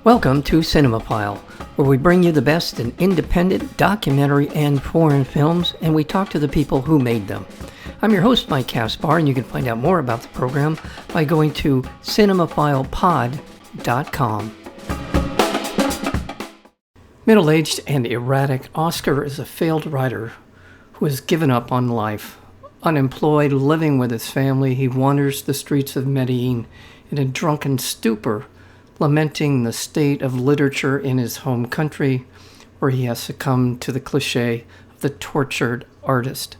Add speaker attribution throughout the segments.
Speaker 1: Welcome to Cinemophile, where we bring you the best in independent, documentary, and foreign films, and we talk to the people who made them. I'm your host, Mike Caspar, and you can find out more about the program by going to cinemophilepod.com. Middle-aged and erratic, Oscar is a failed writer who has given up on life. Unemployed, living with his family, he wanders the streets of Medellín in a drunken stupor, lamenting the state of literature in his home country, where he has succumbed to the cliché of the tortured artist.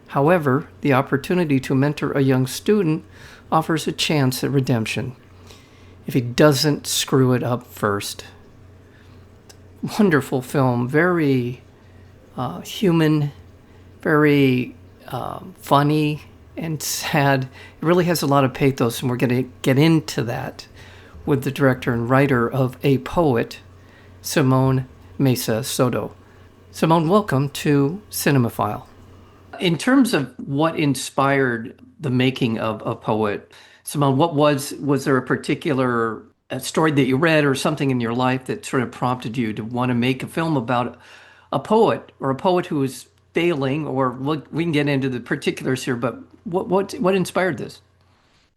Speaker 1: However, the opportunity to mentor a young student offers a chance at redemption, if he doesn't screw it up first. Wonderful film, very human, very funny and sad. It really has a lot of pathos, and we're going to get into that with the director and writer of A Poet, Simón Mesa Soto. Simón, welcome to Cinemophile. In terms of what inspired the making of A Poet, Simón, was there a particular story that you read or something in your life that sort of prompted you to want to make a film about a poet or a poet who is failing, or we can get into the particulars here, but what inspired this?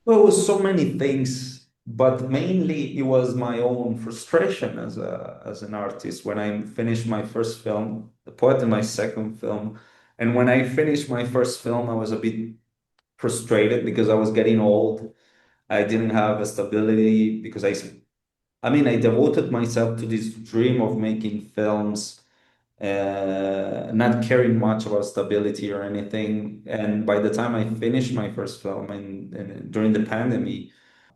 Speaker 2: Well, it was so many things, but mainly it was my own frustration as an artist. When I finished my first film, The Poet, and my second film, and when I finished my first film, I was a bit frustrated because I was getting old. I didn't have a stability because I devoted myself to this dream of making films, not caring much about stability or anything. And by the time I finished my first film and during the pandemic,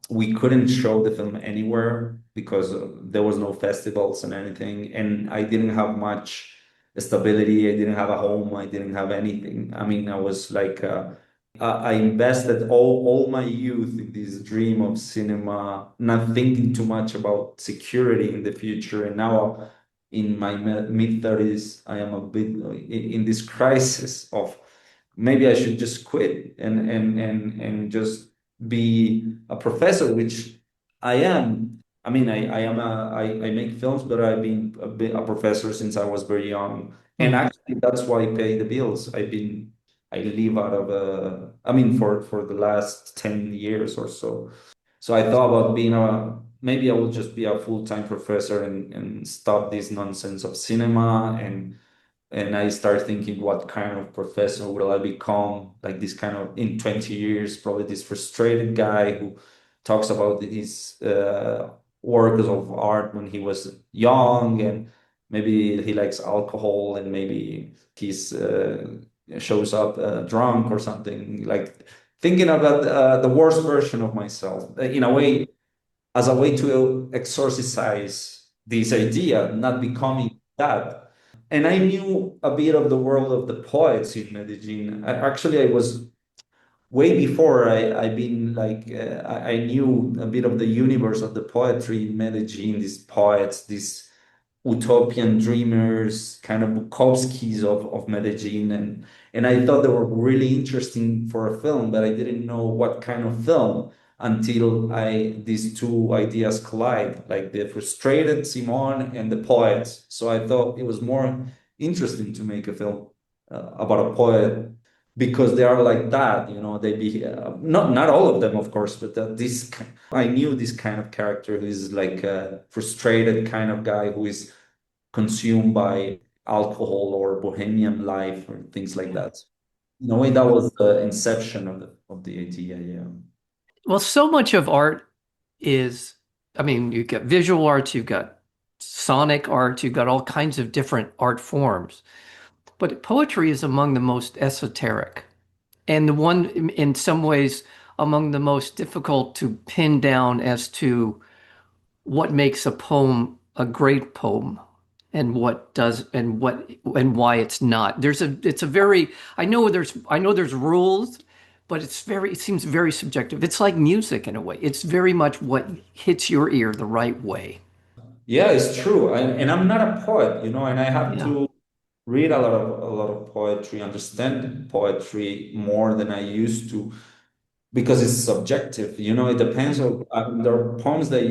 Speaker 2: we couldn't show the film anywhere because there was no festivals and anything, and I didn't have much stability. I didn't have a home. I didn't have anything. I mean, I was like, I invested all my youth in this dream of cinema, not thinking too much about security in the future. And now, in my mid 30s, I am a bit in this crisis of maybe I should just quit and just be a professor, which I am. I mean, I make films, but I've been a professor since I was very young, and
Speaker 1: Mm.
Speaker 2: actually that's why I pay the bills. I live out of I mean, for the last 10 years or so. So I thought about being maybe I will just be a full-time professor and stop this nonsense of cinema, and I start thinking, what kind of professor will I become? Like this kind of, in 20 years, probably this frustrated guy who talks about his works of art when he was young, and maybe he likes alcohol, and maybe he's shows up drunk or something. Like thinking about the worst version of myself, in a way, as a way to exorcise this idea, not becoming that. And I knew a bit of the world of the poets in Medellin. Actually, I was way before I've been like, I knew a bit of the universe of the poetry in Medellin, these poets, these utopian dreamers, kind of Bukowskis of Medellin. And I thought they were really interesting for a film, but I didn't know what kind of film until these two ideas collide, like the frustrated Simon and the poet. So I thought it was more interesting to make a film about a poet because they are like that, they be not all of them, of course, but I knew this kind of character who is like a frustrated kind of guy who is consumed by alcohol or bohemian life or things like that. In a way, that was the inception of the idea. Yeah.
Speaker 1: Well, so much of art is, I mean, you've got visual arts, you've got sonic art, you've got all kinds of different art forms. But poetry is among the most esoteric, and the one, in some ways, among the most difficult to pin down as to what makes a poem a great poem and what does and why it's not. It's a very, I know there's rules, but it seems very subjective. It's like music in a way. It's very much what hits your ear the right way.
Speaker 2: Yeah, it's true. And I'm not a poet, and I have
Speaker 1: Yeah.
Speaker 2: to read a lot of poetry, understand poetry more than I used to, because it's subjective. It depends on there are poems that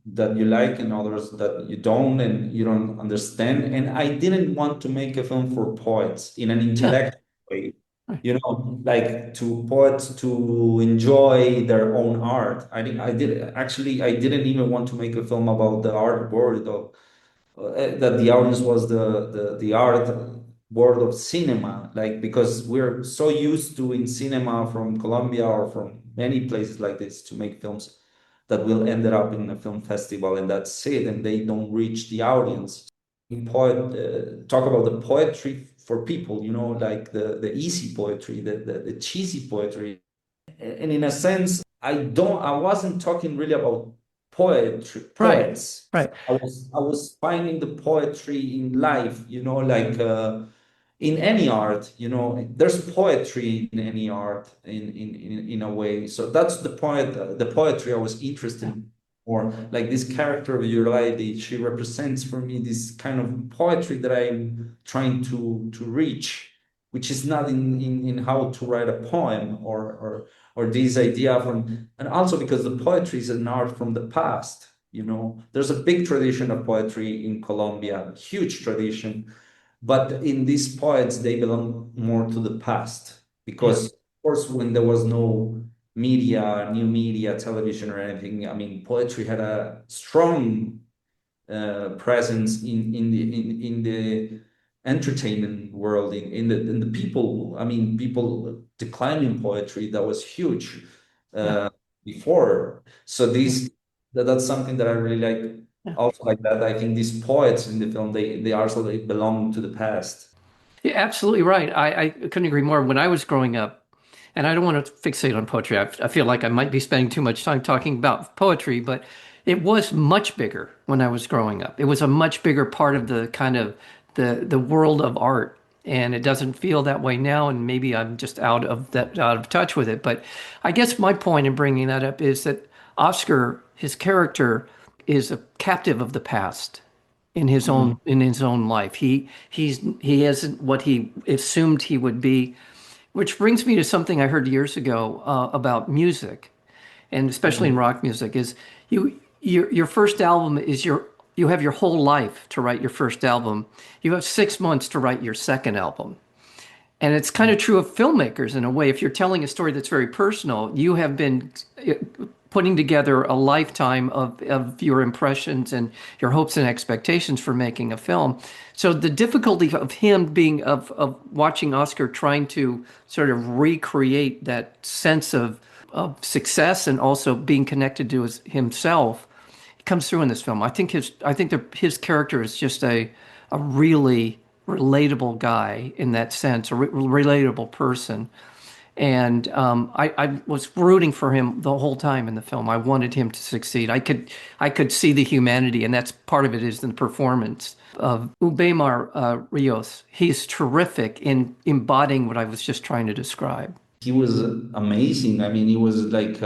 Speaker 2: that you like and others that you don't and you don't understand. And I didn't want to make a film for poets in an
Speaker 1: Yeah.
Speaker 2: intellectual way,
Speaker 1: Right.
Speaker 2: like to poets to enjoy their own art. I didn't even want to make a film about the art world of that the audience was the art world of cinema, like because we're so used to in cinema from Colombia or from many places like this to make films that will end up in a film festival and that's it, and they don't reach the audience. Talk about the poetry for people, like the easy poetry, the cheesy poetry, and in a sense, I wasn't talking really about
Speaker 1: Right.
Speaker 2: poets.
Speaker 1: Right.
Speaker 2: I was finding the poetry in life, like in any art, there's poetry in any art in a way. So that's the poetry I was interested
Speaker 1: Yeah.
Speaker 2: in. Or like this character of Eurylide, she represents for me this kind of poetry that I'm trying to reach, which is not in how to write a poem or this idea from, and also because the poetry is an art from the past. There's a big tradition of poetry in Colombia, huge tradition, but in these poets they belong more to the past
Speaker 1: Yeah.
Speaker 2: because, of course, when there was no media, new media, television or anything, I mean, poetry had a strong presence in the entertainment world, in the people. I mean, people declining poetry, that was huge
Speaker 1: Yeah.
Speaker 2: uh, before. So
Speaker 1: Yeah.
Speaker 2: that's something that I really like.
Speaker 1: Yeah.
Speaker 2: Also, like that, I think these poets in the film, they belong to the past.
Speaker 1: You're absolutely right. I couldn't agree more. When I was growing up, and I don't want to fixate on poetry. I feel like I might be spending too much time talking about poetry, but it was much bigger when I was growing up. It was a much bigger part of the kind of the world of art. And it doesn't feel that way now, and maybe I'm just out of touch with it. But I guess my point in bringing that up is that Oscar, his character, is a captive of the past
Speaker 2: Mhm.
Speaker 1: in his own life. He isn't what he assumed he would be, which brings me to something I heard years ago about music, and especially in
Speaker 2: Mhm.
Speaker 1: rock music, is your first album is you have your whole life to write your first album. You have 6 months to write your second album. And it's kind of true of filmmakers in a way. If you're telling a story that's very personal, you have been putting together a lifetime of your impressions and your hopes and expectations for making a film. So the difficulty of him being of watching Oscar trying to sort of recreate that sense of success and also being connected to himself comes through in this film. I think his character is just a really relatable guy in that sense, a relatable person. And I was rooting for him the whole time in the film. I wanted him to succeed. I could see the humanity, and that's part of it is in the performance of Ubeimar Rios. He's terrific in embodying what I was just trying to describe.
Speaker 2: He was amazing. I mean, it was like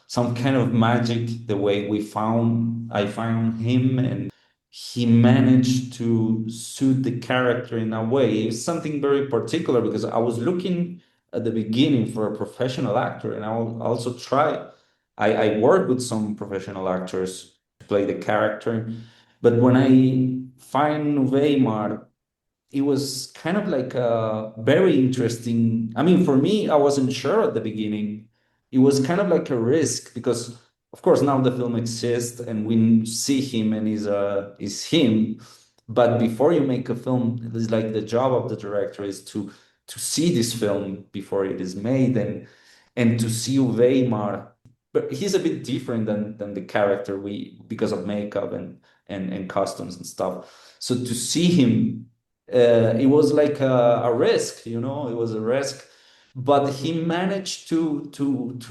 Speaker 2: some kind of magic the way I found him, and he managed to suit the character in a way. It's something very particular because I was looking at the beginning for a professional actor, and I will also try. I worked with some professional actors to play the character, but when I find Weimar, it was kind of like a very interesting. I mean, for me, I wasn't sure at the beginning. It was kind of like a risk because, of course, now the film exists and we see him and is him. But before you make a film, it's like the job of the director is to see this film before it is made and to see Weimar. But he's a bit different than the character we because of makeup and costumes and stuff. So to see him it was like a risk, it was a risk, but he managed to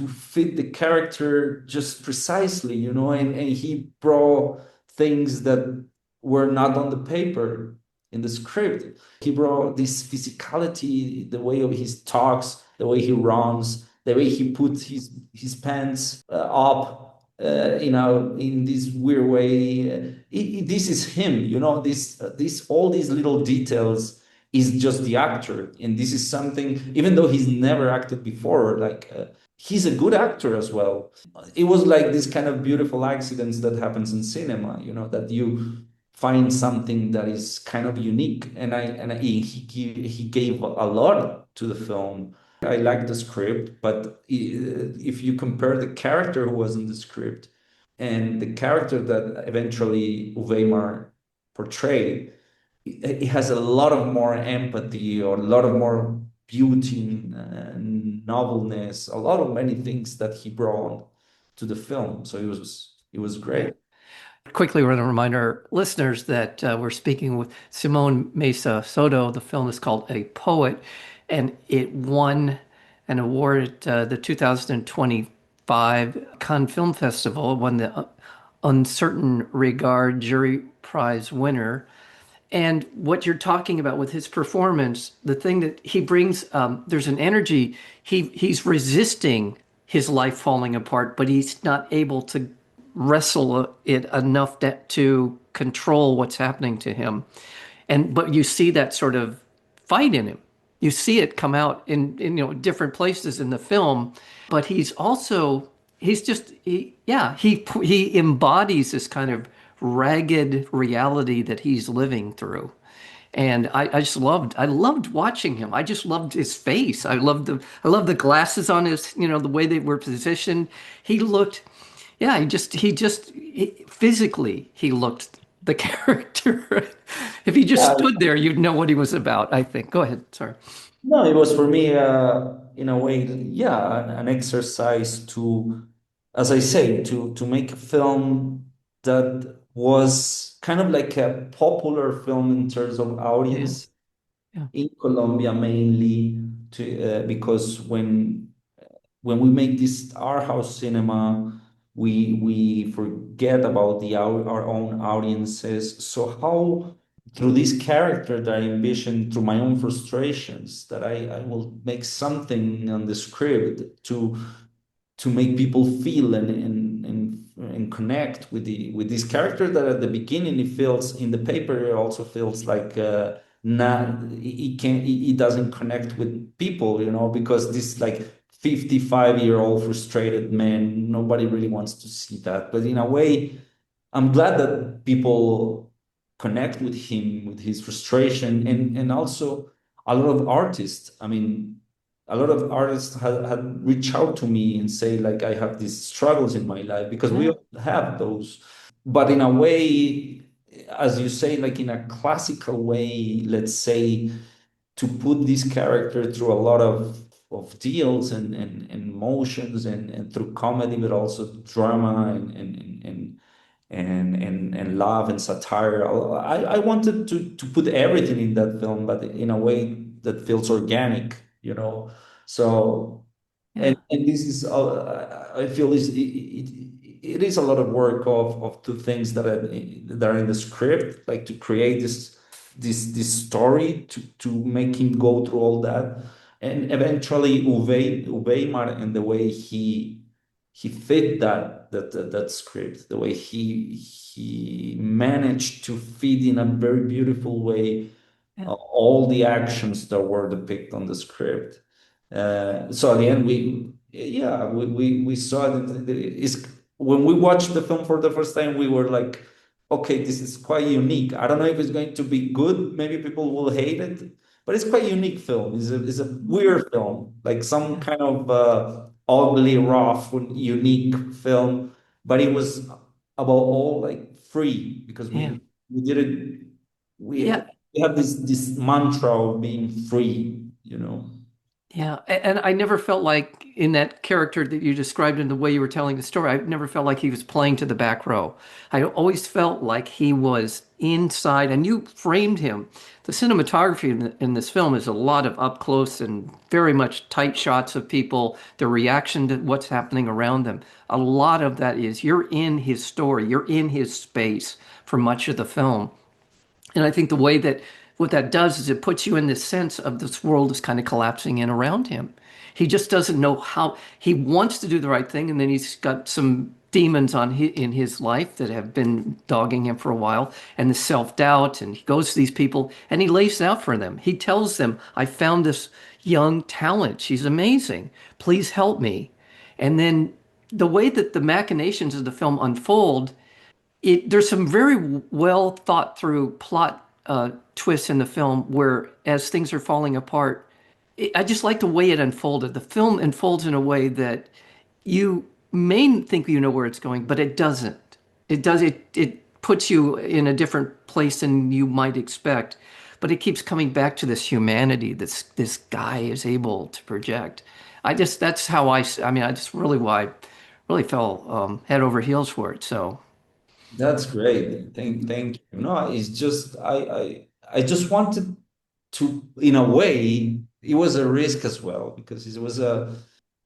Speaker 2: fit the character just precisely, and he brought things that were not on the paper in the script. He brought this physicality, the way of his talks, the way he runs, the way he puts his pants up, in this weird way. This is him, this all these little details is just the actor, and this is something. Even though he's never acted before, like he's a good actor as well. It was like this kind of beautiful accidents that happens in cinema, you know, that you find something that is kind of unique. He gave a lot to the film. I like the script, but if you compare the character who was in the script and the character that eventually Uweimar portrayed, it has a lot of more empathy or a lot of more beauty and novelness, a lot of many things that he brought to the film. So it was
Speaker 1: Yeah.
Speaker 2: great.
Speaker 1: Quickly, we're going to remind our listeners that we're speaking with Simón Mesa Soto. The film is called A Poet, and it won an award at the 2025 Cannes Film Festival. It won the Uncertain Regard Jury Prize winner. And what you're talking about with his performance, the thing that he brings, there's an energy. He's resisting his life falling apart, but he's not able to wrestle it enough to control what's happening to him. And but you see that sort of fight in him. You see it come out in different places in the film, but he's just yeah, he embodies this kind of ragged reality that he's living through. And I loved watching him. I just loved his face. I loved the glasses on his, the way they were positioned. He looked, yeah, physically, he looked the character. If he just
Speaker 2: Yeah,
Speaker 1: stood there, you'd know what he was about, I think. Go ahead. Sorry.
Speaker 2: no, it was for me, in a way, yeah, an exercise to, as I say, to make a film that was kind of like a popular film in terms of
Speaker 1: Yeah.
Speaker 2: audience
Speaker 1: Yeah.
Speaker 2: in Colombia mainly, because when we make this art house cinema, we forget about our own audiences. So how through this character that I envision through my own frustrations that I will make something on the script to make people feel and connect with this character that at the beginning it feels in the paper it also feels like not it doesn't connect with people, you know, because this like 55-year-old frustrated man, nobody really wants to see that, but in a way I'm glad that people connect with him, with his frustration, and also a lot of artists. I mean, a lot of artists had reached out to me and say like I have these struggles in my life because we
Speaker 1: Yeah.
Speaker 2: all have those, but in a way, as you say, like in a classical way, let's say to put this character through a lot of deals and emotions and through comedy, but also drama and love and satire. I wanted to put everything in that film, but in a way that feels organic, you know. So
Speaker 1: Yeah.
Speaker 2: and this is I feel it is a lot of work of two things that are in the script, like to create this story to make him go through all that, and eventually Uweimar and the way he fit that script, the way he managed to fit in a very beautiful way
Speaker 1: Yeah.
Speaker 2: all the actions that were depicted on the script. So at the end, we saw that it's when we watched the film for the first time, we were like, okay, this is quite unique. I don't know if it's going to be good. Maybe people will hate it, but it's quite unique film. It's a weird film, like some
Speaker 1: Yeah.
Speaker 2: kind of ugly, rough, unique film. But it was about all like free because
Speaker 1: Yeah.
Speaker 2: we did it. We
Speaker 1: Yeah.
Speaker 2: we have this mantra of being free, you know.
Speaker 1: Yeah, and I never felt like in that character that you described in the way you were telling the story, I never felt like he was playing to the back row. I always felt like he was inside, and you framed him. The cinematography in this film is a lot of up close and very much tight shots of people, the reaction to what's happening around them. A lot of that is you're in his story, you're in his space for much of the film. And I think the way that what that does is it puts you in this sense of this world is kind of collapsing in around him. He just doesn't know how he wants to do the right thing, and then he's got some demons in his life that have been dogging him for a while, and the self-doubt, and he goes to these people and he lays it out for them. He tells them, I found this young talent. She's amazing. Please help me. And then the way that the machinations of the film unfold, there's some very well thought through plot twists in the film where as things are falling apart, I just like the way it unfolded. The film unfolds in a way that you may think you know where it's going, but it doesn't. It puts you in a different place than you might expect, but it keeps coming back to this humanity this guy is able to project. That's how I mean, I just really why really fell head over heels for it. So
Speaker 2: That's great. Thank you. No, it's just I just wanted to, in a way, it was a risk as well because it was a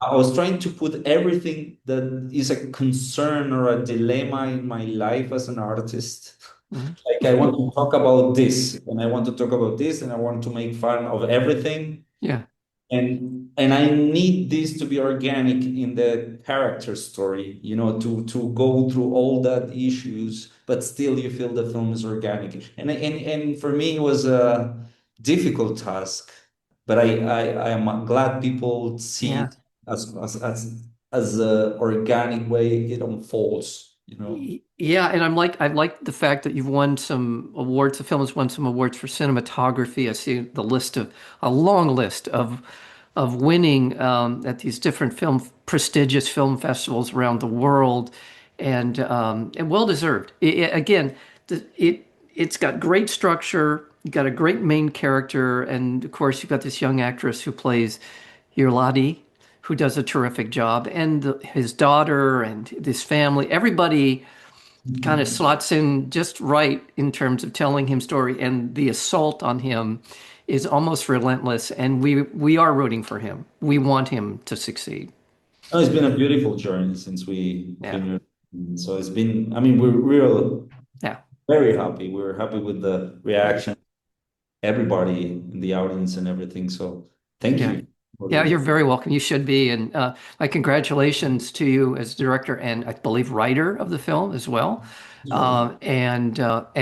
Speaker 2: I was trying to put everything that is a concern or a dilemma in my life as an artist.
Speaker 1: mhm.
Speaker 2: Like I want to talk about this, and I want to talk about this, and I want to make fun of everything,
Speaker 1: Yeah,
Speaker 2: and I need this to be organic in the character story, to go through all that issues, but still you feel the film is organic. And for me it was a difficult task, but I am glad people see
Speaker 1: yeah.
Speaker 2: it as a organic way it unfolds.
Speaker 1: Yeah, and I like the fact that you've won some awards. The film has won some awards for cinematography. I see a long list of winning at these different prestigious film festivals around the world, and well deserved. Again, it's got great structure. You've got a great main character, and of course, you've got this young actress who plays Yurladi, who does a terrific job, and his daughter and this family. Everybody kind of slots in just right in terms of telling him story, and the assault on him is almost relentless, and we are rooting for him. We want him to succeed.
Speaker 2: No, it's been a beautiful journey since we
Speaker 1: Yeah,
Speaker 2: came here. So it's been, I mean, we're
Speaker 1: yeah,
Speaker 2: very happy. We're happy with the reaction, everybody in the audience and everything. So thank
Speaker 1: yeah.
Speaker 2: you for
Speaker 1: Yeah,
Speaker 2: this.
Speaker 1: you're very welcome. You should be. And my congratulations to you as director and I believe writer of the film as well. And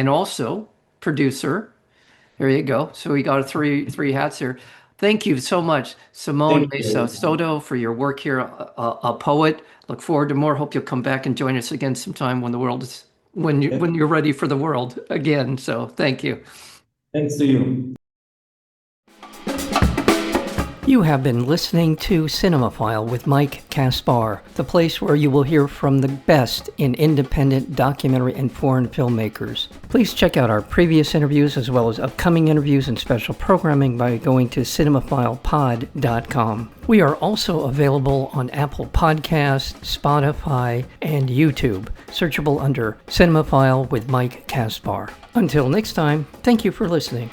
Speaker 1: also producer. There you go. So we got three hats here. Thank you so much, Simón
Speaker 2: Thank
Speaker 1: Mesa
Speaker 2: you.
Speaker 1: Soto, for your work here, a poet. Look forward to more. Hope you'll come back and join us again sometime when the world is when you're ready for the world again. So thank you.
Speaker 2: Thanks to you.
Speaker 1: You have been listening to Cinemaphile with Mike Kaspar, the place where you will hear from the best in independent documentary and foreign filmmakers. Please check out our previous interviews as well as upcoming interviews and special programming by going to cinemaphilepod.com. We are also available on Apple Podcasts, Spotify, and YouTube, searchable under Cinemaphile with Mike Kaspar. Until next time, thank you for listening.